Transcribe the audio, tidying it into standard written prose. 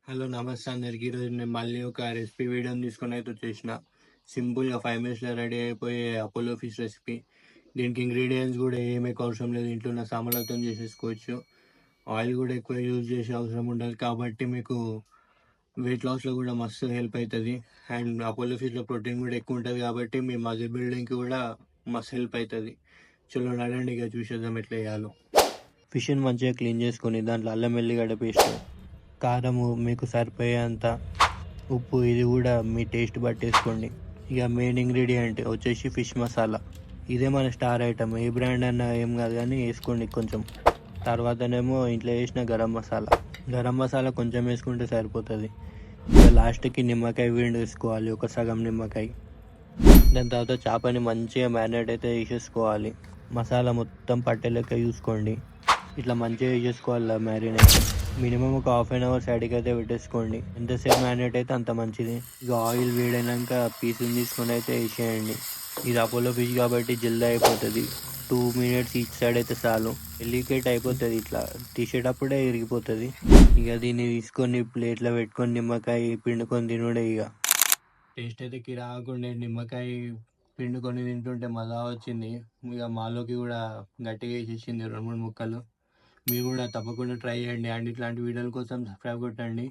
Hello నమస్తే అందరికి. ఈరోజు నేను మళ్ళీ ఒక రెసిపీ వీడియోని తీసుకొని అయితే వచ్చేసిన. సింపుల్గా 5 మినిట్స్లో రెడీ అయిపోయే అపోలో ఫిష్ రెసిపీ. దీనికి ఇంగ్రీడియంట్స్ కూడా ఏమీ అవసరం లేదు, ఇంట్లో ఉన్న సామాన్లతో చేసేసుకోవచ్చు. ఆయిల్ కూడా ఎక్కువ యూజ్ చేసే అవసరం ఉండదు కాబట్టి మీకు వెయిట్ లాస్లో కూడా మస్తు హెల్ప్ అవుతుంది. అండ్ అపోలో ఫిష్లో ప్రోటీన్ కూడా ఎక్కువ ఉంటుంది కాబట్టి మీ మజిల్ బిల్డింగ్కి కూడా మస్తు హెల్ప్ అవుతుంది. చలో నడండి, ఇక చూసేద్దాం ఎట్లా చేయాలో. ఫిష్ని మంచిగా క్లీన్ చేసుకొని దాంట్లో అల్లం వెల్లిగడ్డ పేస్ట్, కారము మీకు సరిపోయేంత, ఉప్పు ఇది కూడా మీ టేస్ట్ బట్టి వేసుకోండి. ఇక మెయిన్ ఇంగ్రీడియంట్ వచ్చేసి ఫిష్ మసాలా. ఇదే మన స్టార్ ఐటమ్, ఏ బ్రాండ్ అన్నా ఏం కాదు కానీ వేసుకోండి కొంచెం. తర్వాతనేమో ఇంట్లో వేసిన గరం మసాలా కొంచెం వేసుకుంటే సరిపోతుంది. ఇక లాస్ట్కి నిమ్మకాయ విండు వేసుకోవాలి, ఒక సగం నిమ్మకాయ. దాని తర్వాత చేపని మంచిగా మ్యారినేట్ అయితే వేసేసుకోవాలి. మసాలా మొత్తం పట్టే లెక్క చూసుకోండి. ఇట్లా మంచిగా వేసేసుకోవాలి మ్యారినేట్. మినిమం ఒక హాఫ్ అన్ అవర్ సైడ్కి అయితే పెట్టేసుకోండి. ఎంతసేపు మ్యారినేట్ అయితే అంత మంచిది. ఇక ఆయిల్ వేడైనాక పీసులు తీసుకొని అయితే వేసేయండి. ఇది అపోలో ఫిష్ కాబట్టి జల్దీ అయిపోతుంది. 2 మినిట్స్ ఈచ్ సైడ్ అయితే చాలు, ఎలికేట్ అయిపోతుంది. ఇట్లా తీసేటప్పుడే ఇరిగిపోతుంది. ఇక దీన్ని తీసుకొని ప్లేట్లో పెట్టుకొని నిమ్మకాయ పిండుకొని తినుడే. ఇక టేస్ట్ అయితే కిరాకుండే, నిమ్మకాయ పిండుకొని తింటుంటే మజా వచ్చింది. ఇక మాలోకి కూడా గట్టిగా వేసేసింది 2-3 ముక్కలు. మీరు కూడా తప్పకుండా ట్రై చేయండి. అండ్ ఇట్లాంటి వీడియోల కోసం సబ్స్క్రైబ్ కొట్టండి.